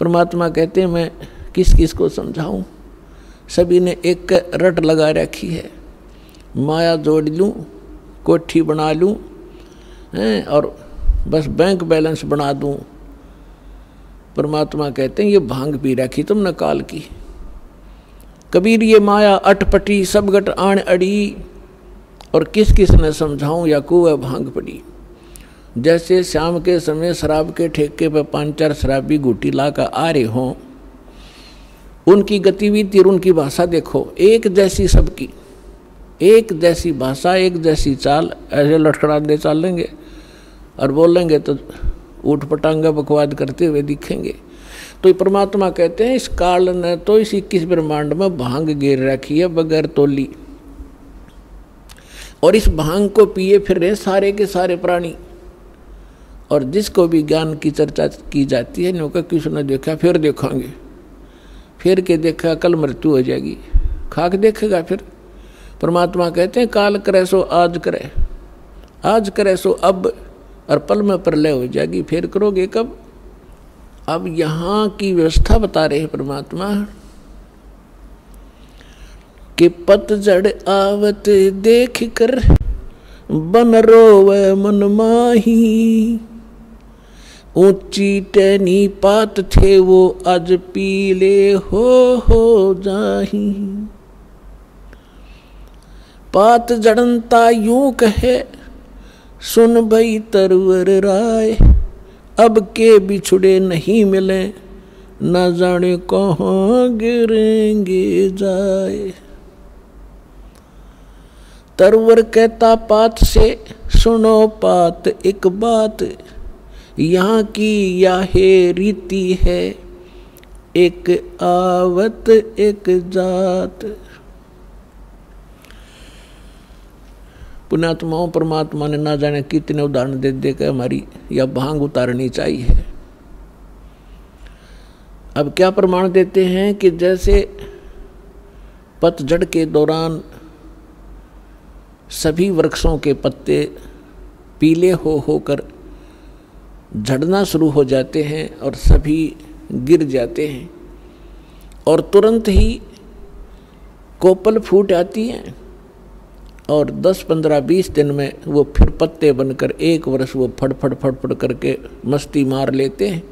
परमात्मा कहते हैं मैं किस किस को समझाऊं, सभी ने एक रट लगा रखी है, माया जोड़ लूं, कोठी बना लूं और बस बैंक बैलेंस बना दूं। परमात्मा कहते हैं ये भांग पी रखी तुमने काल की। कबीर ये माया अटपटी सब गट आण अड़ी, और किस किस ने समझाऊं या कुएं भांग पड़ी। जैसे शाम के समय शराब के ठेके पर 5-4 शराबी घूटी ला कर आ रहे हों, उनकी गतिविधि और उनकी भाषा देखो, एक जैसी सबकी, एक जैसी भाषा, एक जैसी चाल, ऐसे लटखड़ाते चलेंगे और बोलेंगे तो ऊट पटांगा बकवाद करते हुए दिखेंगे। तो परमात्मा कहते हैं इस काल ने तो इस 21 ब्रह्मांड में भांग गिर रखी है बगैर तोली, और इस भांग को पिए फिर रहे सारे के सारे प्राणी। और जिसको भी ज्ञान की चर्चा की जाती है न्यों किसी ने देखा फिर देखेंगे, फिर के देखा कल मृत्यु हो जाएगी, खाक देखेगा फिर। परमात्मा कहते हैं काल करे सो आज करे, आज करे सो अब, और पल में प्रलय हो जाएगी, फिर करोगे कब। अब यहाँ की व्यवस्था बता रहे हैं परमात्मा कि पतझड़ आवत देख कर बन रोवे मन माही, ऊंची टहनी पात थे वो आज पीले हो जाही। पात जड़नता यूं कहे सुन भई तरवर राय, अब के बिछुड़े नहीं मिले न जाने कहाँ गिरेंगे जाए। तरवर कहता पात से सुनो पात एक बात, यहाँ की याहे रीति है एक आवत एक जात। पुण्यात्माओं परमात्मा ने ना जाने कितने उदाहरण दे दे कर हमारी यह भांग उतारनी चाहिए। अब क्या प्रमाण देते हैं कि जैसे पतझड़ के दौरान सभी वृक्षों के पत्ते पीले होकर झड़ना शुरू हो जाते हैं और सभी गिर जाते हैं, और तुरंत ही कोपल फूट आती हैं, और 10, 15, 20 दिन में वो फिर पत्ते बनकर एक वर्ष वो फड़ करके मस्ती मार लेते हैं,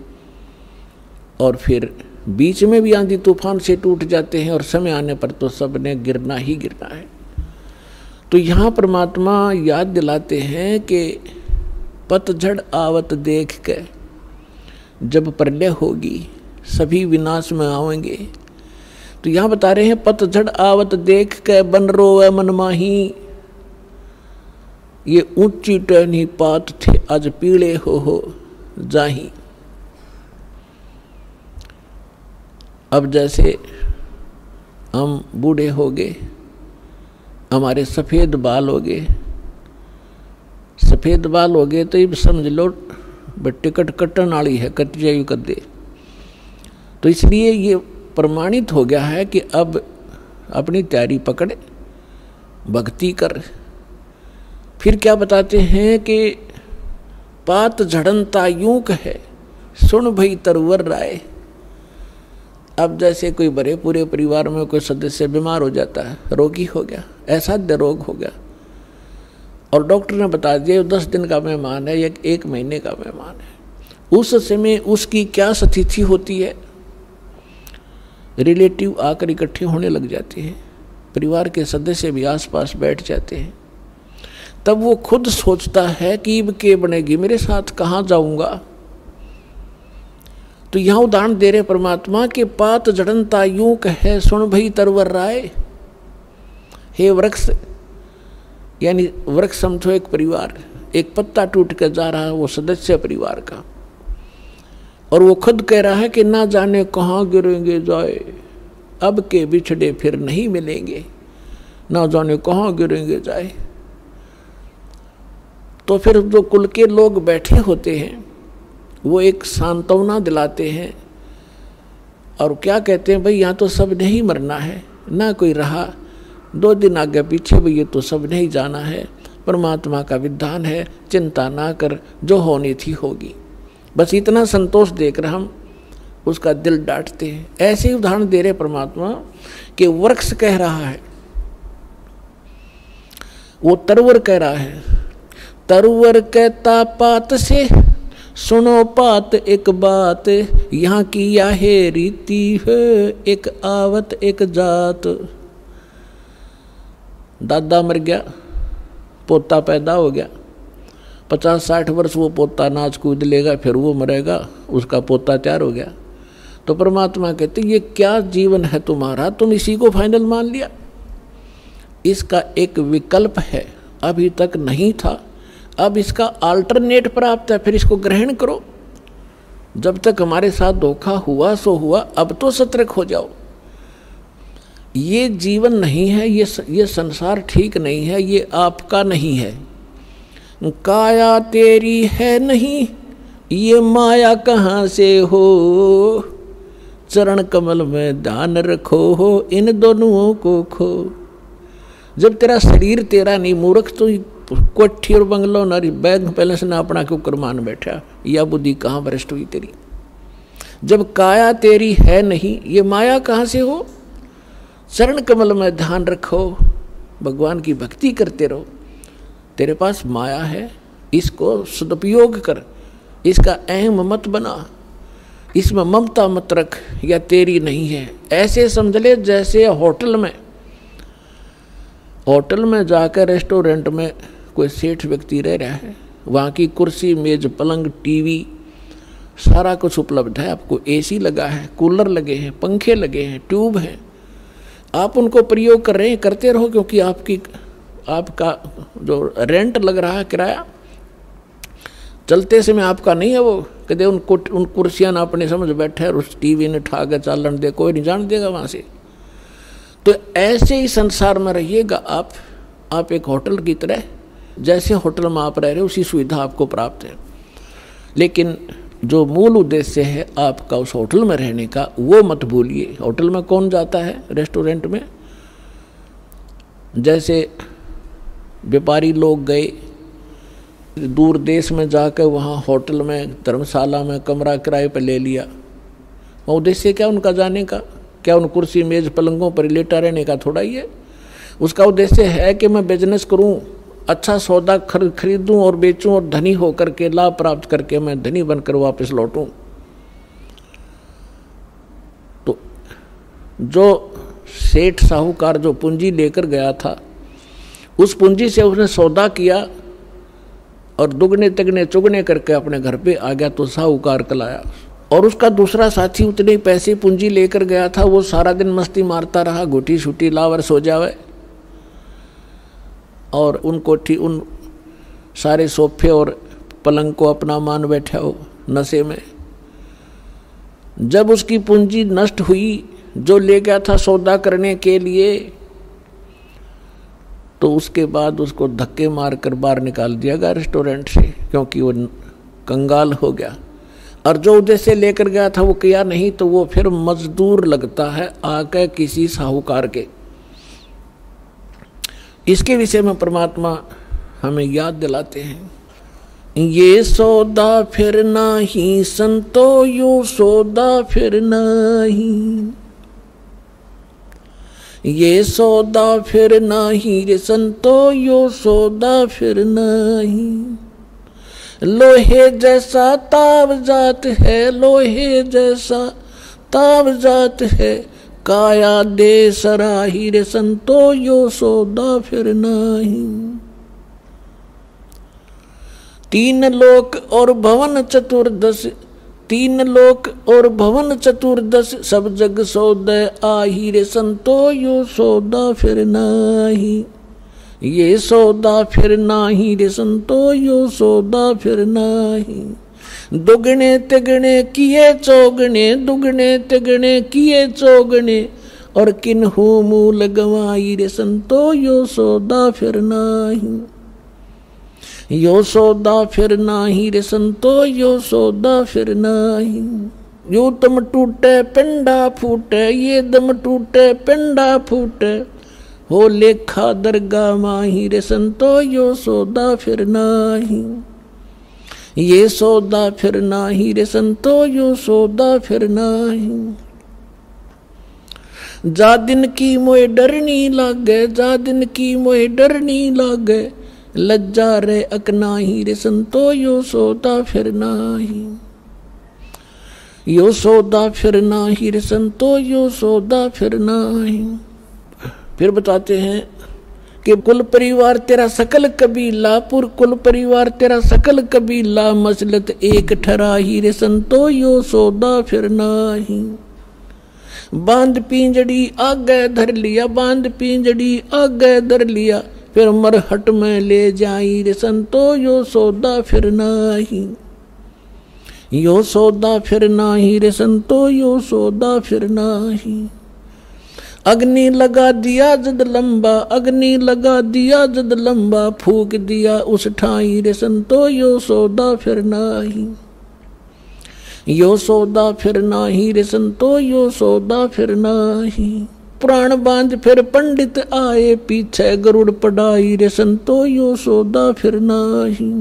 और फिर बीच में भी आंधी तूफान से टूट जाते हैं, और समय आने पर तो सब ने गिरना ही गिरना है। तो यहाँ परमात्मा याद दिलाते हैं कि पतझड़ आवत देख के जब प्रलय होगी सभी विनाश में आएंगे। तो यहाँ बता रहे हैं पतझड़ आवत देख के बन रोवे मन माही, ये ऊंची टहनी पात थे आज पीले हो जाही। अब जैसे हम बूढ़े हो गए, हमारे सफ़ेद बाल हो गए, सफ़ेद बाल हो गए तो ये समझ लो टिकट कटन वाली है, कट जायु कर दे। तो इसलिए ये प्रमाणित हो गया है कि अब अपनी तैयारी पकड़े, भक्ति कर। फिर क्या बताते हैं कि पात झड़नता यूं कहे सुन भई तरवर राय। अब जैसे कोई बड़े पूरे परिवार में कोई सदस्य बीमार हो जाता है, रोगी हो गया, असाध्य रोग हो गया, और डॉक्टर ने बता दिया 10 दिन का मेहमान है या 1 महीने का मेहमान है, उस समय उसकी क्या स्थिति होती है। रिलेटिव आकर इकट्ठे होने लग जाते हैं, परिवार के सदस्य भी आसपास बैठ जाते हैं। तब वो खुद सोचता है कि अब के बनेगी, मेरे साथ कहाँ जाऊंगा। तो यहाँ उदाहरण दे रहे परमात्मा के पात जड़नता यूं कहे सुन भई तरवर राय। हे वृक्ष, यानी वृक्ष समझो एक परिवार, एक पत्ता टूट कर जा रहा है वो सदस्य परिवार का, और वो खुद कह रहा है कि ना जाने कहाँ गिरेंगे जाए, अब के बिछड़े फिर नहीं मिलेंगे, ना जाने कहाँ गिरेंगे जाए। तो फिर जो कुल के लोग बैठे होते हैं वो एक सांत्वना दिलाते हैं, और क्या कहते हैं भाई यहाँ तो सब नहीं मरना है, ना कोई रहा 2 दिन आगे पीछे भी ये तो सब नहीं जाना है, परमात्मा का विधान है, चिंता ना कर, जो होनी थी होगी। बस इतना संतोष देकर हम उसका दिल डांटते हैं। ऐसे ही उदाहरण दे रहे परमात्मा कि वृक्ष कह रहा है, वो तरवर कह रहा है, तरवर कहता पात से सुनो पात एक बात, यहाँ की यह रीति है एक आवत एक जात। दादा मर गया, पोता पैदा हो गया, 50-60 वर्ष वो पोता नाच कूद लेगा, फिर वो मरेगा, उसका पोता तैयार हो गया। तो परमात्मा कहते ये क्या जीवन है तुम्हारा, तुम इसी को फाइनल मान लिया। इसका एक विकल्प है, अभी तक नहीं था, अब इसका अल्टरनेट प्राप्त है, फिर इसको ग्रहण करो। जब तक हमारे साथ धोखा हुआ सो हुआ, अब तो सतर्क हो जाओ। ये जीवन नहीं है, ये संसार ठीक नहीं है, ये आपका नहीं है। काया तेरी है नहीं, ये माया कहाँ से हो, चरण कमल में ध्यान रखो हो, इन दोनों को खो। जब तेरा शरीर तेरा नहीं, मूर्ख तो कोठी और बंगलो नारी बैंक बैलेंस ना अपना क्यों कर मान बैठा, यह बुद्धि कहाँ भ्रष्ट हुई तेरी। जब काया तेरी है नहीं, ये माया कहाँ से हो, चरण कमल में ध्यान रखो, भगवान की भक्ति करते रहो। तेरे पास माया है, इसको सदुपयोग कर, इसका अहम मत बना, इसमें ममता मत रख, या तेरी नहीं है। ऐसे समझ ले जैसे होटल में जाकर रेस्टोरेंट में कोई सेठ व्यक्ति रह रहा है, वहाँ की कुर्सी मेज पलंग टीवी सारा कुछ उपलब्ध है, आपको एसी लगा है, कूलर लगे हैं, पंखे लगे हैं, ट्यूब हैं, आप उनको प्रयोग कर रहे हैं, करते रहो, क्योंकि आपका जो रेंट लग रहा है, किराया चलते समय आपका नहीं है। वो कहते उन कुर्सियाँ ना अपने समझ बैठे और उस टीवी ने ठा के चालन दे, कोई नहीं जान देगा वहाँ से। तो ऐसे ही संसार में रहिएगा आप एक होटल की तरह, जैसे होटल में आप रह रहे हो उसी सुविधा आपको प्राप्त है, लेकिन जो मूल उद्देश्य है आपका उस होटल में रहने का, वो मत भूलिए। होटल में कौन जाता है, रेस्टोरेंट में जैसे व्यापारी लोग गए दूर देश में जाकर वहाँ होटल में धर्मशाला में कमरा किराए पर ले लिया, और उद्देश्य क्या उनका जाने का, क्या उन कुर्सी मेज पलंगों पर लेटा रहने का थोड़ा ही है। उसका उद्देश्य है कि मैं बिजनेस करूं, अच्छा सौदा खरीदूं और बेचूं और धनी होकर के लाभ प्राप्त करके मैं धनी बनकर वापस लौटूं। तो जो सेठ साहूकार जो पूंजी लेकर गया था, उस पूंजी से उसने सौदा किया और दुगने तिगने चुगने करके अपने घर पे आ गया, तो साहूकार कलाया। और उसका दूसरा साथी उतने पैसे पूंजी लेकर गया था, वो सारा दिन मस्ती मारता रहा, घुटी छुटी लावर सो जावे, और उन सारे सोफे और पलंग को अपना मान बैठा हो नशे में। जब उसकी पूंजी नष्ट हुई, जो ले गया था सौदा करने के लिए, तो उसके बाद उसको धक्के मारकर बाहर निकाल दिया गया रेस्टोरेंट से, क्योंकि वो कंगाल हो गया। और जो उद्देश्य लेकर गया था वो किया नहीं, तो वो फिर मजदूर लगता है आके किसी साहूकार के। इसके विषय में परमात्मा हमें याद दिलाते हैं, ये सौदा फिर नाही संतो, यो सौदा फिर नाही, ये सौदा फिर नाही रे संतो, यो सौदा फिर नाही। लोहे जैसा ताव जात है, लोहे जैसा ताव जात है, काया दे सराही रे संतो, यो सौदा फिर नाही। 3 लोक और भवन चतुर्दश, 3 लोक और भवन चतुर्दश, सब जग सौदे आही रे संतो, यो सौदा फिर नाही। ये सौदा फिर नाही रे संतो, यो सौदा फिर नाही। दुगने तिगने किए चौगने, दुगने तिगने किए चौगने, और किन्हू मूल गवाई रे संतो, यो सौदा फिर नाही। यो सौदा फिर नाही रे संतो, यो सौदा फिर नाही। यो दम टूटे पिंडा फूटे, ये दम टूटे पिंडा फूटे, हो लेखा दरगाह माही रे संतो, यो सौदा फिर नाही। ये सौदा फिर नाही रे संतो, यो सौदा फिर नाही। जा दिन की मोए डरनी लागे, जा दिन की मोए डरनी लागे, लज्जा रे अकनाही रे संतो, यो सौदा फिर नाही। यो सौदा फिर नाही रे संतो, यो सौदा फिर नाही। फिर बताते हैं कि कुल परिवार तेरा सकल कबीला, पुर कुल परिवार तेरा सकल कबीला, मसलत एक ठराही रे संतो, यो सौदा फिर नाही। बांध पिंजड़ी आगे धर लिया, बांध पिंजड़ी आगे धर लिया, फिर मरहट में ले जाई रे संतो, यो सौदा फिर नाही। यो सौदा फिर नाही रे संतो, यो सौदा फिर नाही। अग्नि लगा दिया जद लंबा, अग्नि लगा दिया जद लंबा, फूक दिया उस ठाई रे संतो, यो सौदा फिर नाही। यो सौदा फिर नाही रे संतो, यो सौदा फिर नाही। प्राण बांध फिर पंडित आए, पीछे गरुड़ पढ़ाई रे संतो, यो सौदा फिर नाही।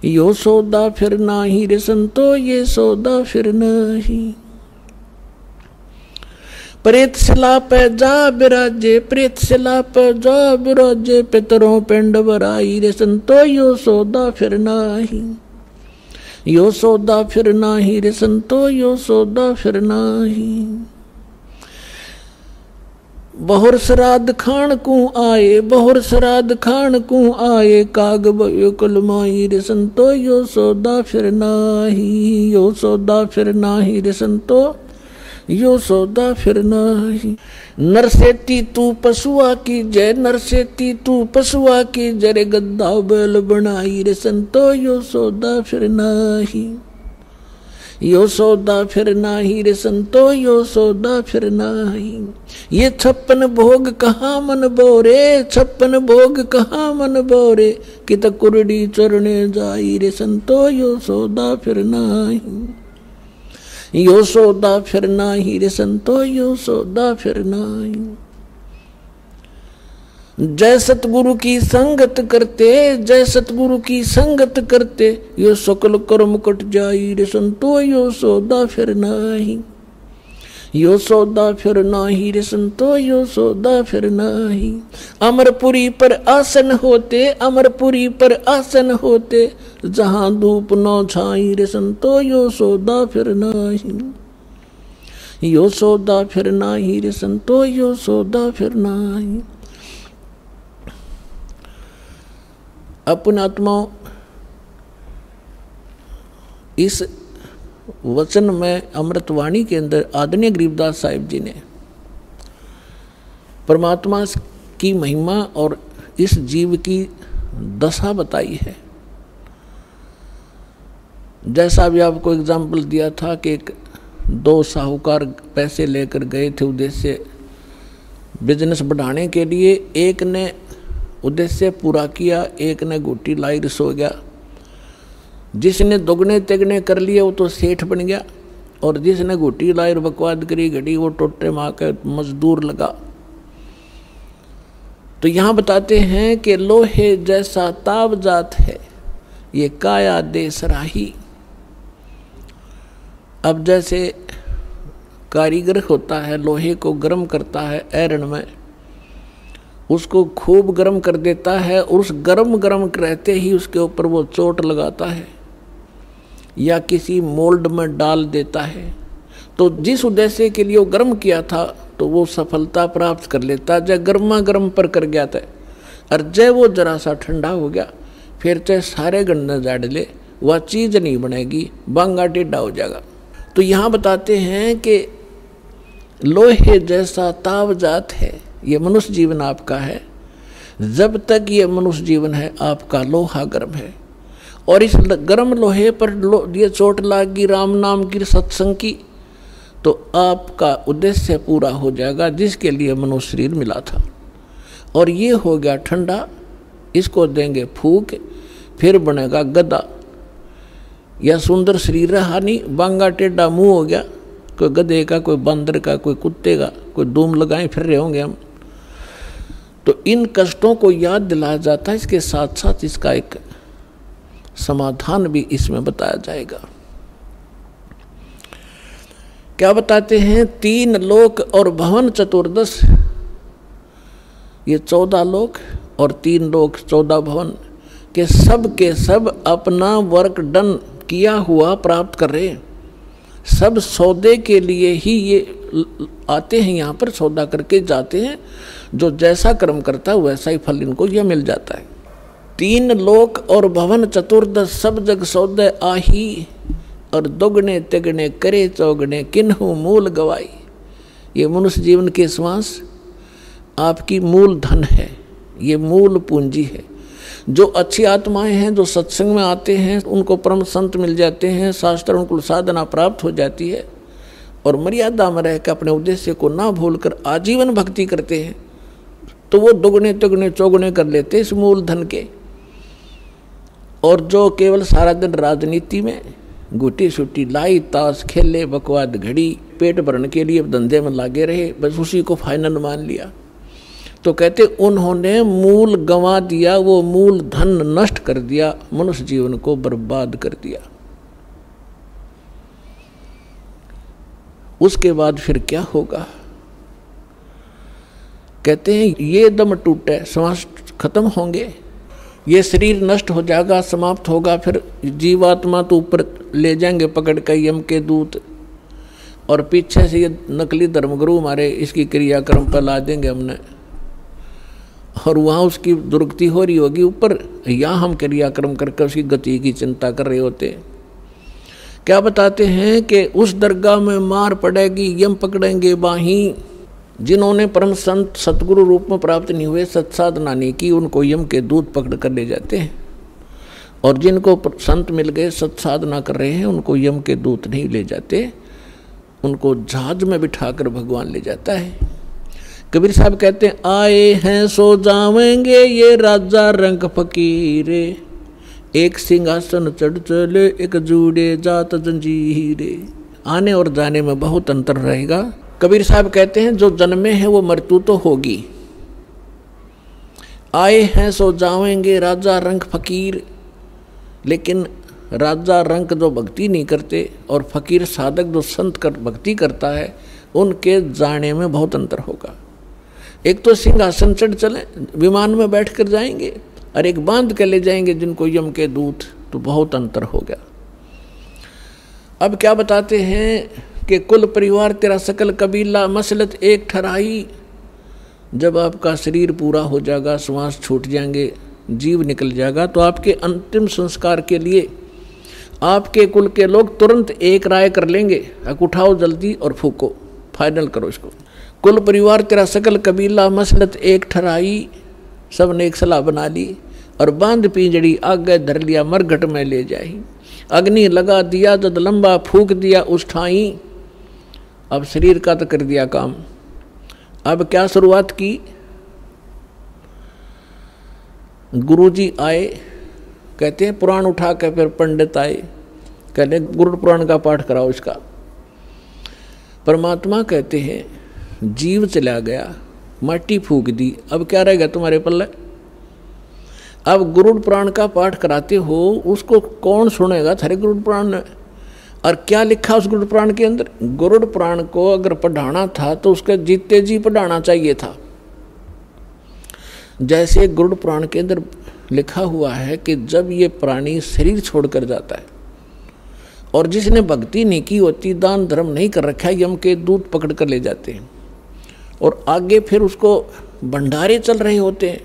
यो सौदा फिर नाही रे संतो, ये सौदा फिर नाही। प्रेत शिला पे जा बिराजे, प्रेत शिला पे जा बिराजे, पितरों पिंड भराई रे संतो, यो सौदा फिर नाही। यो सौदा फिर नाही रे संतो, यो सौदा फिर नाही। बहुर श्राद्ध खान को आए, बहुर श्राद्ध खान को आए, काग भयो कुलमाई रे संतो, यो सौदा फिर नाही। यो सौदा फिर नाही रे संतो, यो सौदा फिर नाही। नरसेती तू पशुआ की जय, नरसेती तू पशुआ की जय, गद्दा बैल बनाई रे संतो, यो सौदा फिर नाही। यो सौदा फिर नाही रे संतो, यो सौदा फिर नाही। ये 56 भोग कहाँ मन बोरे, 56 भोग कहाँ मन बोरे, कित कुरडी चरणे जाई रे संतो, यो सौदा फिर नाही। यो सौदा फिर नाही रे संतो, यो सौदा फिर नाही। जय सतगुरु की संगत करते, जय सतगुरु की संगत करते, यो सकल कर्म कट जाई रे संतो, यो सौदा फिर नाही। यो सौदा फिर नाही रे संतो, यो सौदा फिर नाही। अमरपुरी पर आसन होते, अमरपुरी पर आसन होते, जहां धूप न छाई रे संतो, यो सौदा फिर नाही। यो सौदा फिर नाही रे संतो, यो सौदा फिर नाही। अपनात्माओं, इस वचन में अमृतवाणी के अंदर आदरणीय गरीबदास साहिब जी ने परमात्मा की महिमा और इस जीव की दशा बताई है। जैसा भी आपको एग्जाम्पल दिया था कि एक 2 साहूकार पैसे लेकर गए थे उद्देश्य बिजनेस बढ़ाने के लिए, एक ने उद्देश्य पूरा किया, एक ने घुट्टी लाई सो गया। जिसने दोगुने तिगने कर लिए वो तो सेठ बन गया, और जिसने घुट्टी लाई बकवाद करी घड़ी वो टोटे मार के मजदूर लगा। तो यहाँ बताते हैं कि लोहे जैसा ताव जात है, ये काया दे सराही। अब जैसे कारीगर होता है, लोहे को गर्म करता है ऐरन में, उसको खूब गर्म कर देता है, और उस गर्म रहते ही उसके ऊपर वो चोट लगाता है या किसी मोल्ड में डाल देता है। तो जिस उद्देश्य के लिए वो गर्म किया था तो वो सफलता प्राप्त कर लेता, जब गर्मा गर्म पर कर गया था, और जब वो जरा सा ठंडा हो गया फिर चाहे सारे गन्ने जाड़ ले, वह चीज़ नहीं बनेगी, बांगा टेढ़ा हो जाएगा। तो यहाँ बताते हैं कि लोहे जैसा ताव जात है, ये मनुष्य जीवन आपका है। जब तक ये मनुष्य जीवन है आपका लोहा गर्म है, और इस गर्म लोहे पर ये चोट लागी राम नाम की सत्संग की, तो आपका उद्देश्य पूरा हो जाएगा जिसके लिए मनुष्य शरीर मिला था। और ये हो गया ठंडा, इसको देंगे फूक, फिर बनेगा गदा। या सुंदर शरीर रहा नहीं, बांगा टेढ़ा मुंह हो गया, कोई गधे का, कोई बंदर का, कोई कुत्ते का, कोई धूम लगाए फिर रहे होंगे हम। तो इन कष्टों को याद दिलाया जाता है, इसके साथ साथ इसका एक समाधान भी इसमें बताया जाएगा। क्या बताते हैं? 3 लोक और भवन 14, ये 14 लोक और 3 लोक 14 भवन के सब अपना वर्क डन किया हुआ प्राप्त कर रहे हैं। सब सौदे के लिए ही ये आते हैं, यहाँ पर सौदा करके जाते हैं। जो जैसा कर्म करता है वैसा ही फल इनको यह मिल जाता है। 3 लोक और भवन 14 सब जग सौदे आही, और दोगुने तिगुने करे चौगुने किन्हु मूल गवाई। ये मनुष्य जीवन के श्वास आपकी मूल धन है, ये मूल पूंजी है। जो अच्छी आत्माएं हैं, जो सत्संग में आते हैं, उनको परम संत मिल जाते हैं, शास्त्र उनको साधना प्राप्त हो जाती है, और मर्यादा में रहकर अपने उद्देश्य को ना भूलकर आजीवन भक्ति करते हैं, तो वो दुगने तिगुने चौगुने कर लेते इस मूल धन के। और जो केवल सारा दिन राजनीति में गुटी सुटी लाई ताश खेले बकवाद घड़ी पेट भरने के लिए धंधे में लागे रहे, बस उसी को फाइनल मान लिया, तो कहते उन्होंने मूल गंवा दिया, वो मूल धन नष्ट कर दिया, मनुष्य जीवन को बर्बाद कर दिया। उसके बाद फिर क्या होगा? कहते हैं ये दम टूटे श्वास खत्म होंगे, ये शरीर नष्ट हो जाएगा, समाप्त होगा। फिर जीवात्मा तो ऊपर ले जाएंगे पकड़ कर यम के दूत, और पीछे से ये नकली धर्मगुरु हमारे इसकी क्रियाक्रम पर ला देंगे हमने, और वहाँ उसकी दुर्गति हो रही होगी ऊपर, या हम क्रियाक्रम करके उसकी गति की चिंता कर रहे होते। क्या बताते हैं कि उस दरगाह में मार पड़ेगी, यम पकड़ेंगे बाही। जिन्होंने परम संत सतगुरु रूप में प्राप्त नहीं हुए, सत्साधना नहीं की, उनको यम के दूत पकड़ कर ले जाते हैं, और जिनको संत मिल गए सत्साधना कर रहे हैं, उनको यम के दूत नहीं ले जाते, उनको जहाज में बिठाकर भगवान ले जाता है। कबीर साहब कहते हैं आए हैं सो जावेंगे ये राजा रंग फकीरे, एक सिंहासन चढ़ चले एक जूड़े जात जंजीरे। आने और जाने में बहुत अंतर रहेगा। कबीर साहब कहते हैं जो जन्मे हैं वो मृत्यु तो होगी। आए हैं सो जावेंगे राजा रंग फकीर, लेकिन राजा रंग जो भक्ति नहीं करते और फकीर साधक जो संत कर भक्ति करता है, उनके जाने में बहुत अंतर होगा। एक तो सिंहासन चढ़ चले, विमान में बैठ कर जाएंगे, और एक बांध के ले जाएंगे जिनको यम के दूत, तो बहुत अंतर हो गया। अब क्या बताते हैं कि कुल परिवार तेरा सकल कबीला मसलत एक ठहराई। जब आपका शरीर पूरा हो जाएगा, श्वास छूट जाएंगे, जीव निकल जाएगा, तो आपके अंतिम संस्कार के लिए आपके कुल के लोग तुरंत एक राय कर लेंगे, उठाओ जल्दी और फूको, फाइनल करो इसको। कुल परिवार तेरा सकल कबीला मसलत एक ठहराई, सब ने एक सलाह बना ली, और बांध पिंजड़ी आगे धर लिया मरघट में ले जाई। अग्नि लगा दिया जद लंबा फूक दिया उस ठाई। अब शरीर का तो कर दिया काम, अब क्या शुरुआत की? गुरुजी आए, कहते हैं पुराण उठा के फिर पंडित आए, कहते गुरु पुराण का पाठ कराओ इसका। परमात्मा कहते हैं जीव चला गया, माटी फूक दी, अब क्या रहेगा तुम्हारे पल्ले? अब गुरुड़ पुराण का पाठ कराते हो, उसको कौन सुनेगा? थारे गुरुड़ पुराण ने। और क्या लिखा उस गुरुड़ पुराण के अंदर? गुरुड़ पुराण को अगर पढ़ाना था तो उसके जीते जी पढ़ाना चाहिए था। जैसे गुरुड़ पुराण के अंदर लिखा हुआ है कि जब ये प्राणी शरीर छोड़कर जाता है और जिसने भक्ति नहीं की होती, दान धर्म नहीं कर रखा है, यम के दूत पकड़ कर ले जाते हैं, और आगे फिर उसको भंडारे चल रहे होते हैं,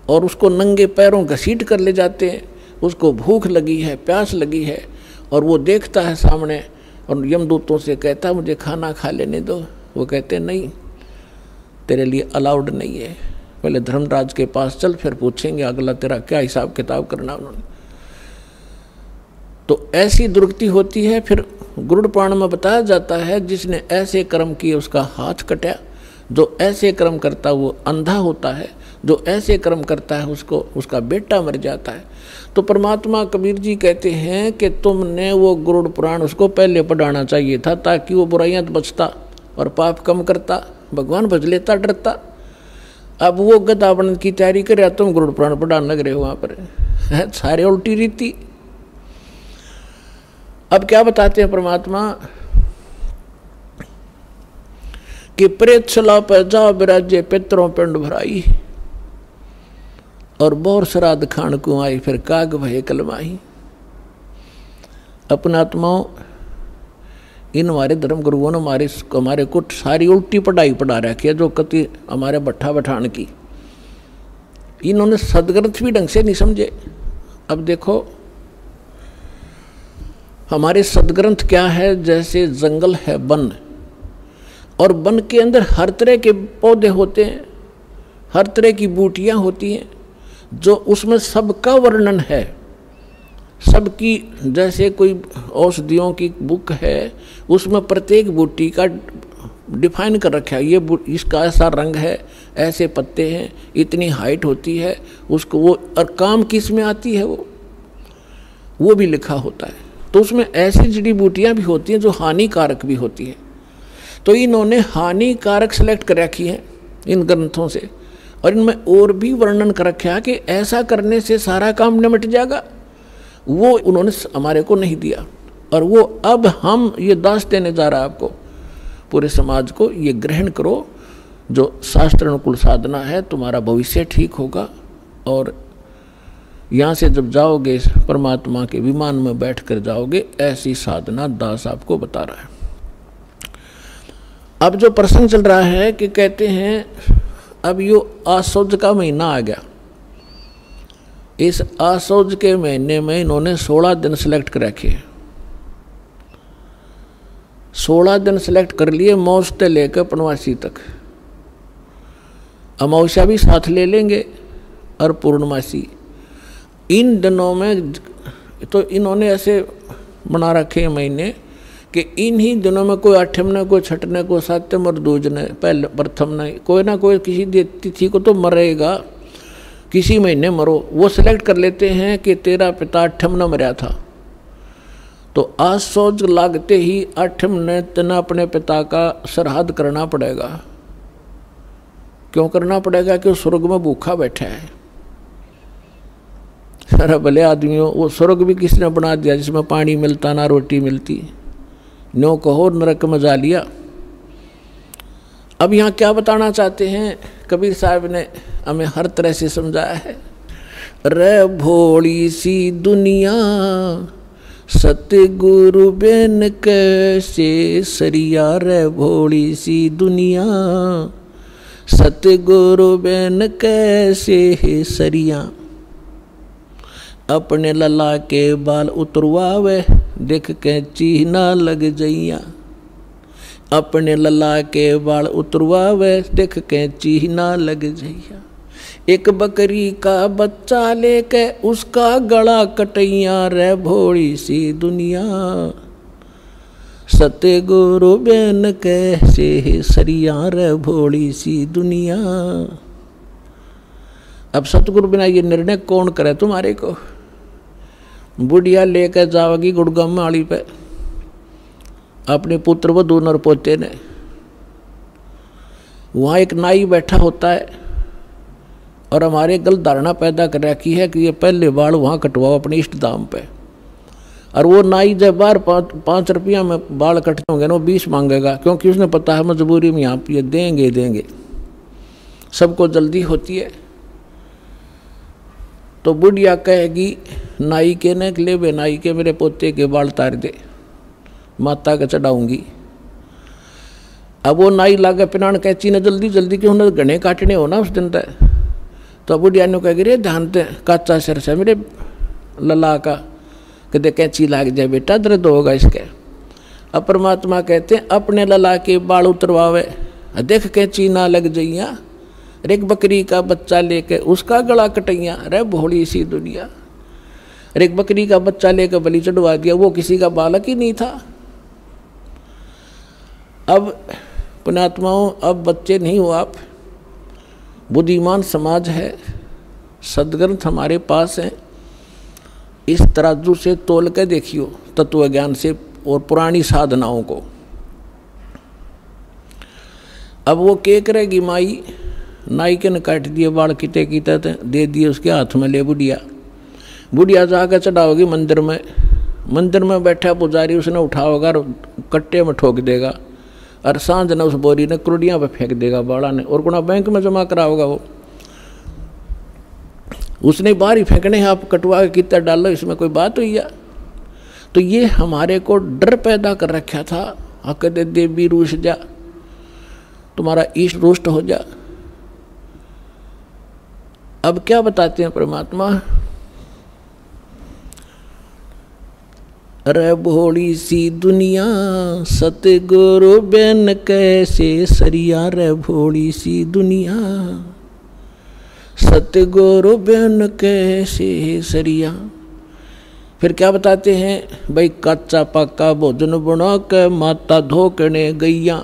और उसको नंगे पैरों घसीट कर ले जाते हैं। उसको भूख लगी है, प्यास लगी है, और वो देखता है सामने, और यमदूतों से कहता है मुझे खाना खा लेने दो। वो कहते हैं नहीं, तेरे लिए अलाउड नहीं है, पहले धर्मराज के पास चल, फिर पूछेंगे अगला तेरा क्या हिसाब किताब करना उन्होंने। तो ऐसी दुर्गति होती है। फिर गुरुड़ पुराण में बताया जाता है जिसने ऐसे कर्म किए उसका हाथ कटा, जो ऐसे कर्म करता है वो अंधा होता है, जो ऐसे कर्म करता है उसको उसका बेटा मर जाता है। तो परमात्मा कबीर जी कहते हैं कि तुमने वो गुरुड़ पुराण उसको पहले पढ़ाना चाहिए था, ताकि वो बुराइयां बचता और पाप कम करता, भगवान भज लेता, डरता। अब वो गदा बनने की तैयारी कर रहा, तुम गुरुड़ पुराण पढ़ाने लग रहे हो वहाँ पर, सारे उल्टी रीति। अब क्या बताते हैं परमात्मा कि प्रेत सला पर जा बिराजे पितरों पिंड भराई, और बोर श्राद्ध खान को आई फिर काग भय कलमाई। अपना आत्माओं, इन हमारे धर्म गुरुओं ने हमारे को सारी उल्टी पढ़ाई पढ़ा रखी है, जो कति हमारे भट्ठा बठान की। इन्होंने सदग्रंथ भी ढंग से नहीं समझे। अब देखो हमारे सदग्रंथ क्या है, जैसे जंगल है वन, और वन के अंदर हर तरह के पौधे होते हैं, हर तरह की बूटियां होती हैं, जो उसमें सबका वर्णन है, सबकी। जैसे कोई औषधियों की बुक है, उसमें प्रत्येक बूटी का डिफाइन कर रखा है, ये इसका ऐसा रंग है, ऐसे पत्ते हैं, इतनी हाइट होती है उसको, वो और काम किस में आती है वो भी लिखा होता है। तो उसमें ऐसी जड़ी बूटियाँ भी होती हैं जो हानिकारक भी होती हैं। तो इन्होंने हानिकारक सेलेक्ट कर रखी है इन ग्रंथों से, और इनमें और भी वर्णन कर रखा है कि ऐसा करने से सारा काम निमट जाएगा। वो उन्होंने हमारे को नहीं दिया, और वो अब हम ये दास देने जा रहा है आपको, पूरे समाज को। ये ग्रहण करो, जो शास्त्र अनुकूल साधना है, तुम्हारा भविष्य ठीक होगा। और यहाँ से जब जाओगे परमात्मा के विमान में बैठ कर जाओगे, ऐसी साधना दास आपको बता रहा है। अब जो प्रसंग चल रहा है कि कहते हैं अब यो आसौज का महीना आ गया। इस आसौज के महीने में इन्होंने 16 दिन सेलेक्ट कर रखे। 16 दिन सेलेक्ट कर लिए, मौस से लेकर पनवासी तक। अमावस्या भी साथ ले लेंगे और पूर्णमासी। इन दिनों में तो इन्होंने ऐसे बना रखे महीने कि इन्हीं दिनों में कोई अठम कोई छठने को सत्यम और दूजने पहले प्रथम ने कोई ना कोई किसी तिथि को तो मरेगा, किसी महीने मरो। वो सिलेक्ट कर लेते हैं कि तेरा पिता अठम न मरा था, तो आज सोच लागते ही अठम ने तना अपने पिता का श्राद्ध करना पड़ेगा। क्यों करना पड़ेगा? कि स्वर्ग में भूखा बैठा है। सारा भले आदमियों, वो स्वर्ग भी किसने बना दिया जिसमें पानी मिलता ना रोटी मिलती। नो कहो नरक में जा लिया। अब यहाँ क्या बताना चाहते हैं कबीर साहब ने हमें हर तरह से समझाया है। रे भोली सी दुनिया सतगुरु बेन कैसे सरिया, रे भोली सी दुनिया सतगुरु बेन कैसे सरिया। अपने लला के बाल उतरवावे देख के चीना लग जइया। अपने लला के बाल उतरवावे देख के चीना लग जइया। एक बकरी का बच्चा लेके उसका गला कटैया, रे भोली सी दुनिया सतगुरु बेन कैसे सरिया, रे भोली सी दुनिया। अब सतगुरु बिना ये निर्णय कौन करे तुम्हारे को? बुढ़िया लेकर जाओगी गुड़गांव माड़ी पे अपने पुत्र वधू नर पोते ने। वहाँ एक नाई बैठा होता है और हमारे गलत धारणा पैदा कर रखी है कि ये पहले बाल वहाँ कटवाओ अपने इष्ट दाम पे। और वो नाई जब बार 5 रुपया में बाल कटते होंगे ना, वो 20 मांगेगा, क्योंकि उसने पता है मजबूरी में यहाँ ये देंगे। सबको जल्दी होती है। तो बुढ़िया कहेगी नाई के ने ले बे नाई के मेरे पोते के बाल तार दे, माता के चढ़ाऊंगी। अब वो नाई लागे पिनान कैची ने जल्दी क्यों ना घने काटने हो ना उस दिन तक। तो बुढ़िया ने कहेगी रे ध्यान ते काचा सिर से मेरे लला का, कहते कैंची लाग जाए बेटा दर्द होगा इसके। अब परमात्मा कहते हैं अपने लला के बाल उतरवावे देख कैंची ना लग जइया। एक बकरी का बच्चा लेके उसका गला कटैया, रे भोली सी दुनिया। एक बकरी का बच्चा लेकर बलि चढ़वा दिया, वो किसी का बालक ही नहीं था। अब पुण्यात्माओं, अब बच्चे नहीं हो आप, बुद्धिमान समाज है, सदग्रंथ हमारे पास है। इस तराजू से तोल के देखियो तत्व ज्ञान से और पुरानी साधनाओं को। अब वो क्या करेगी माई? नाई के ने काट दिए बाल किते दे दिए उसके हाथ में, ले बुढ़िया जाकर चढ़ाओगी मंदिर में। मंदिर में बैठा पुजारी उसने उठा होगा और कट्टे में ठोक देगा, और सांझ ने उस बोरी ने कुर्डियाँ पे फेंक देगा बाड़ा ने, और गुना बैंक में जमा करा होगा वो, उसने बाहर ही फेंकने, आप कटवा के कितना डालो, इसमें कोई बात हुई है? तो ये हमारे को डर पैदा कर रखा था। कहते देवी रूठ जा, तुम्हारा ईष्ट रुष्ट हो जा। अब क्या बताते हैं परमात्मा? अरे भोली सी दुनिया सतगुरु बिन कैसे सरिया, रे भोली सी दुनिया सतगुरु बिन कैसे सरिया। फिर क्या बताते हैं भाई? कच्चा पक्का भोजन बना के माता धोकने गैया,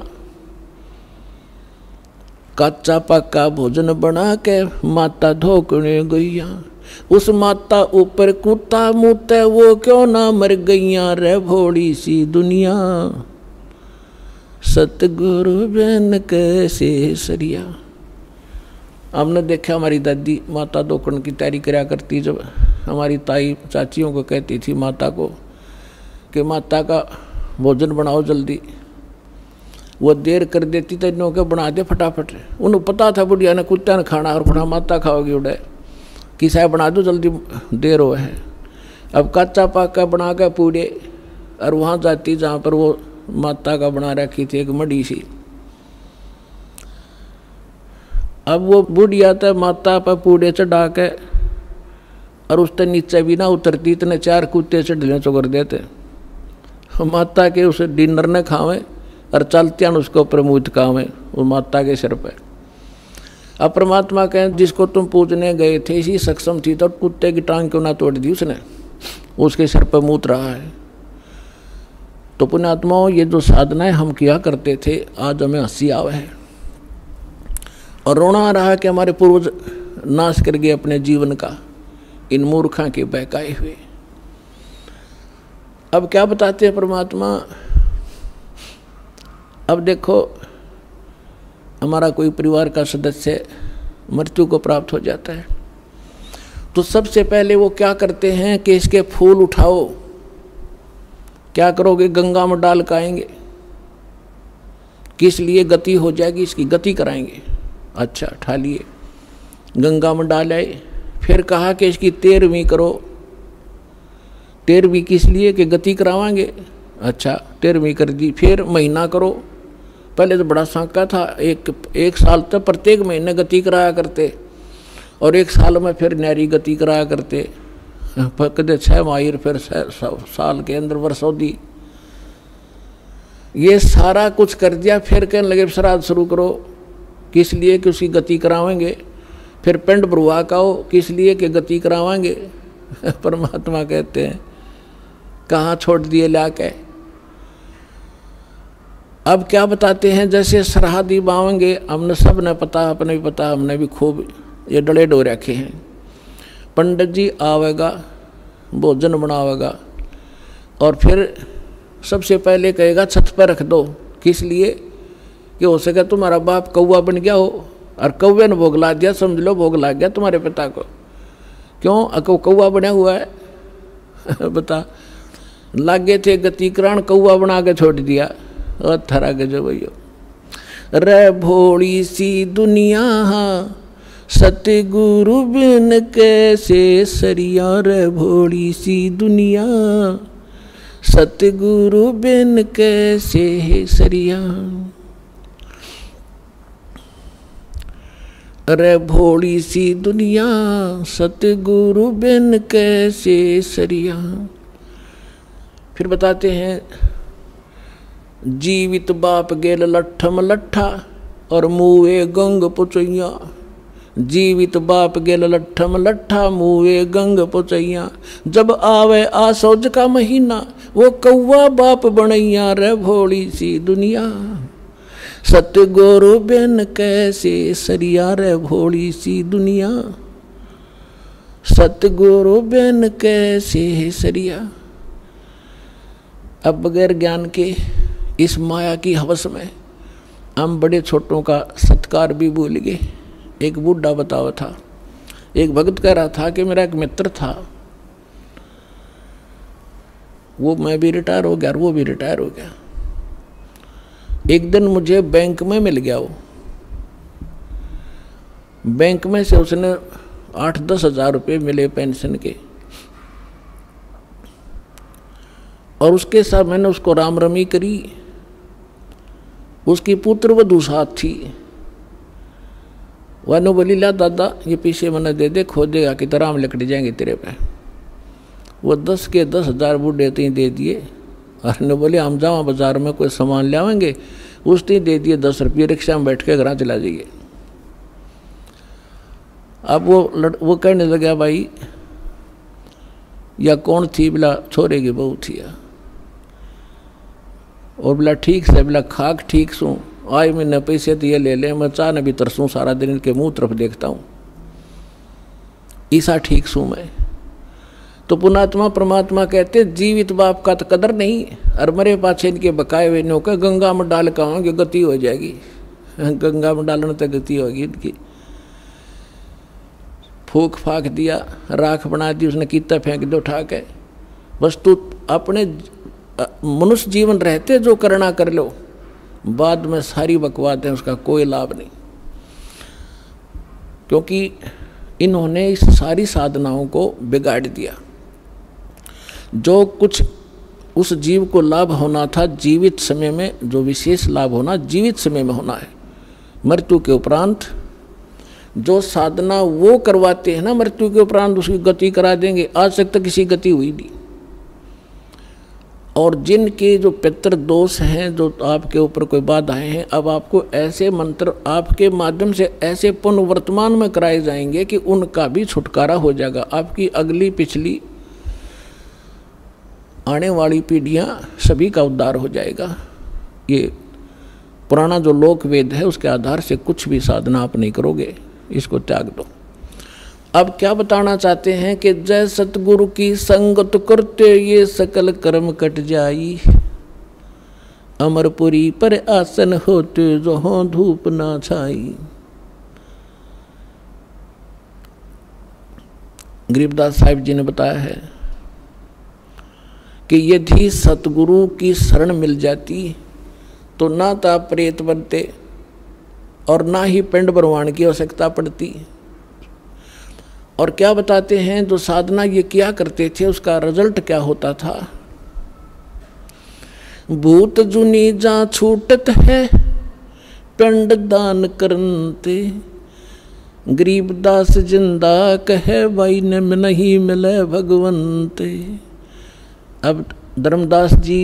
कच्चा पक्का भोजन बना के माता धोकने गैया, उस माता ऊपर कुत्ता मुते वो क्यों ना मर गैया, रे भोली सी दुनिया सतगुरु बिन कैसे सरिया। हमने देखा हमारी दादी माता धोकन की तैयारी कराया करती, जब हमारी ताई चाचियों को कहती थी माता को कि माता का भोजन बनाओ जल्दी, वो देर कर देती तो इन्हों के बना दे फटाफट। उन्हें पता था बुढ़िया ने कुत्ता ने खाना और खुना माता खाओगी उड़े, किसा बना दो जल्दी देर हो है। अब कच्चा पक्का बना के पूरे और वहाँ जाती जहाँ पर वो माता का बना रखी थी एक मड़ी सी। अब वो बुढ़िया तो माता पर पूड़े चढ़ा के और उससे नीचे भी ना उतरती, इतने 4 कुत्ते चढ़ने चुकर देते। माता के उस डिनर ने खावे और चलते हैं उसके ऊपर मुँह खावे वो माता के सिर पे। अब परमात्मा कहें जिसको तुम पूजने गए थे इसी सक्षम थी तो कुत्ते की टांग क्यों ना तोड़ दी उसने, उसके सिर पर मूत रहा है। तो पुण्यात्माओं, ये जो साधनाएं हम किया करते थे आज हमें हंसी आवे है और रोना आ रहा है कि हमारे पूर्वज नाश कर गए अपने जीवन का इन मूर्खों के बहकाए हुए। अब क्या बताते हैं परमात्मा? अब देखो हमारा कोई परिवार का सदस्य मृत्यु को प्राप्त हो जाता है तो सबसे पहले वो क्या करते हैं कि इसके फूल उठाओ। क्या करोगे? गंगा में डाल के आएंगे। किस लिए? गति हो जाएगी, इसकी गति कराएंगे। अच्छा, उठा लिए, गंगा में डाल आए। फिर कहा कि इसकी 13वीं करो। 13वीं किस लिए? कि गति करावांगे। अच्छा, 13वीं कर दी। फिर महीना करो। पहले तो बड़ा सांका था, एक साल तक प्रत्येक महीने गति कराया करते और 1 साल में फिर न्यारी गति कराया करते। कदे 6 माहिर फिर साल के अंदर वर्षोदी। ये सारा कुछ कर दिया। फिर कहने लगे श्राद्ध शुरू करो। किस लिए? कि उसकी गति करावेंगे। फिर पिंड भरुआ काओ। किस लिए? कि गति करावांगे। परमात्मा कहते हैं कहाँ छोड़ दिए लाके। अब क्या बताते हैं? जैसे सरहदी बावेंगे, हमने सब ने पता, अपने भी पता, हमने भी खूब ये डले डो रखे हैं। पंडित जी आवेगा, भोजन बनावेगा और फिर सबसे पहले कहेगा छत पर रख दो। किस लिए? कि हो सके तुम्हारा बाप कौवा बन गया हो और कौवे ने भोग ला दिया, समझ लो भोग लग गया तुम्हारे पिता को। क्यों? कौवा बना हुआ है। बता, लागे थे गति करान, कौवा बना के छोड़ दिया। और थरा के जो भैया, रे भोली सी दुनिया सतगुरु बिन कैसे सरिया, रे भोली सी दुनिया सतगुरु बिन कैसे सरिया। रे भोली सी दुनिया सतगुरु बिन कैसे सरिया। फिर बताते हैं जीवित बाप गेल लट्ठम लट्ठा और मुए गंग पुचैया। जीवित बाप गेल लट्ठम लट्ठा मुए गंग पुचैया। जब आवे आसौज का महीना वो कौवा बाप बनैया, रे भोली सी दुनिया सतगुरु बिन कैसे सरिया, रे भोली सी दुनिया सतगुरु बिन कैसे सरिया। अब बगैर ज्ञान के इस माया की हवस में हम बड़े छोटों का सत्कार भी भूल गए। एक बूढ़ा बतावा था, एक भक्त कह रहा था कि मेरा एक मित्र था, वो मैं भी रिटायर हो गया और वो भी रिटायर हो गया। एक दिन मुझे बैंक में मिल गया वो, बैंक में से उसने 8-10 हज़ार रुपये मिले पेंशन के, और उसके साथ मैंने उसको राम रमी करी। उसकी पुत्र वधू साथ थी, वह बोली ला दादा ये पीछे मैंने दे दे, खो देगा कि तराम लकड़ जाएंगे तेरे पे। वो 10 के 10 हज़ार बूढ़े तीन दे दिए, और ने बोले हम जाओ बाजार में कोई सामान ले आवेंगे, उस तीन दे दिए 10 रुपये, रिक्शा में बैठ के घर चला जाइए। अब वो कहने लगा भाई या कौन थी, बोला छोरे की बहू थी, और बोला ठीक से, बोला खाक ठीक सू, आए मैंने पैसे तो ये ले ले, मैं चाह न भी तरसूँ सारा दिन इनके मुंह तरफ देखता हूँ, ईसा ठीक सू मैं। तो पुणात्मा परमात्मा कहते जीवित बाप का तो कदर नहीं, और मरे पाछे इनके बकाए हुए नो का गंगा में डाल कहोगे गति हो जाएगी, गंगा में डालने तक गति होगी इनकी। फूक फाक दिया, राख बना दी उसने, कीता फेंक दो उठा के। बस तू अपने मनुष्य जीवन रहते जो करना कर लो, बाद में सारी बकवाद है उसका कोई लाभ नहीं, क्योंकि इन्होंने इस सारी साधनाओं को बिगाड़ दिया। जो कुछ उस जीव को लाभ होना था जीवित समय में, जो विशेष लाभ होना जीवित समय में होना है, मृत्यु के उपरांत जो साधना वो करवाते हैं ना, मृत्यु के उपरांत उसकी गति करा देंगे। आज तक तो किसी गति हुई नहीं। और जिनके जो पितृ दोष हैं, जो आपके ऊपर कोई बाधाएं हैं, अब आपको ऐसे मंत्र आपके माध्यम से ऐसे पुनर्वर्तमान में कराए जाएंगे कि उनका भी छुटकारा हो जाएगा। आपकी अगली पिछली आने वाली पीढ़ियां सभी का उद्धार हो जाएगा। ये पुराना जो लोक वेद है उसके आधार से कुछ भी साधना आप नहीं करोगे, इसको त्याग दो। अब क्या बताना चाहते हैं कि जय सतगुरु की संगत करते ये सकल कर्म कट जाई, अमरपुरी पर आसन होते जहां धूप ना छाई। गरीबदास साहिब जी ने बताया है कि यदि सतगुरु की शरण मिल जाती तो ना तो आप प्रेत बनते और ना ही पिंड भरवान की आवश्यकता पड़ती। और क्या बताते हैं, जो साधना ये किया करते थे उसका रिजल्ट क्या होता था। भूत जुनी जा छूटत है पिंड दान करते, गरीबदास जिंदा कहे भाई ने नहीं मिले भगवंते। अब धर्मदास जी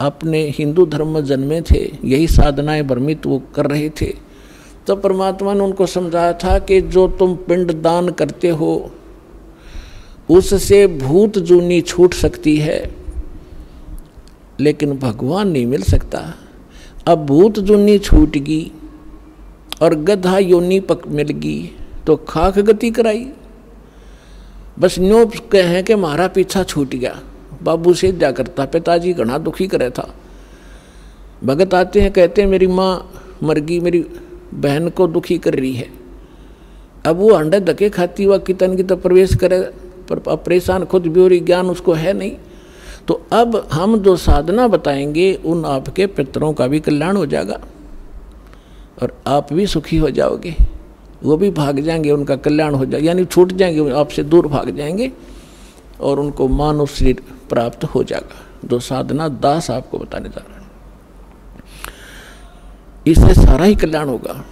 अपने हिंदू धर्म में जन्मे थे, यही साधनाएं भ्रमित वो कर रहे थे। तो परमात्मा ने उनको समझाया था कि जो तुम पिंड दान करते हो उससे भूत जूनी छूट सकती है, लेकिन भगवान नहीं मिल सकता। अब भूत जूनी छूटगी और गधा योनी पक मिलगी तो खाक गति कराई। बस न्यो कहें कि हमारा पीछा छूट गया, बाबू से क्या करता, पिताजी घना दुखी करे था। भगत आते हैं कहते हैं मेरी माँ मर गई, मेरी बहन को दुखी कर रही है। अब वो अंडे धके खाती हुआ कितन की तो प्रवेश करे, पर परेशान खुद भी हो रही, ज्ञान उसको है नहीं। तो अब हम जो साधना बताएंगे उन आपके पितरों का भी कल्याण हो जाएगा और आप भी सुखी हो जाओगे, वो भी भाग जाएंगे, उनका कल्याण हो जाएगा, यानी छूट जाएंगे, आपसे दूर भाग जाएंगे और उनको मानव शरीर प्राप्त हो जाएगा। जो साधना दास आपको बताने जा रहा है, इससे सारा ही कल्याण होगा।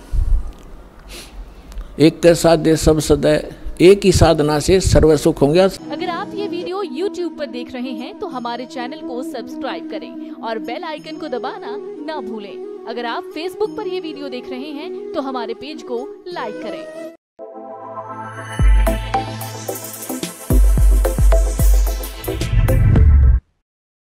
एक के साथ दे सब सदैव, एक ही साधना से सर्व सुख होंगे। अगर आप ये वीडियो YouTube पर देख रहे हैं तो हमारे चैनल को सब्सक्राइब करें और बेल आइकन को दबाना ना भूलें। अगर आप Facebook पर ये वीडियो देख रहे हैं तो हमारे पेज को लाइक करें।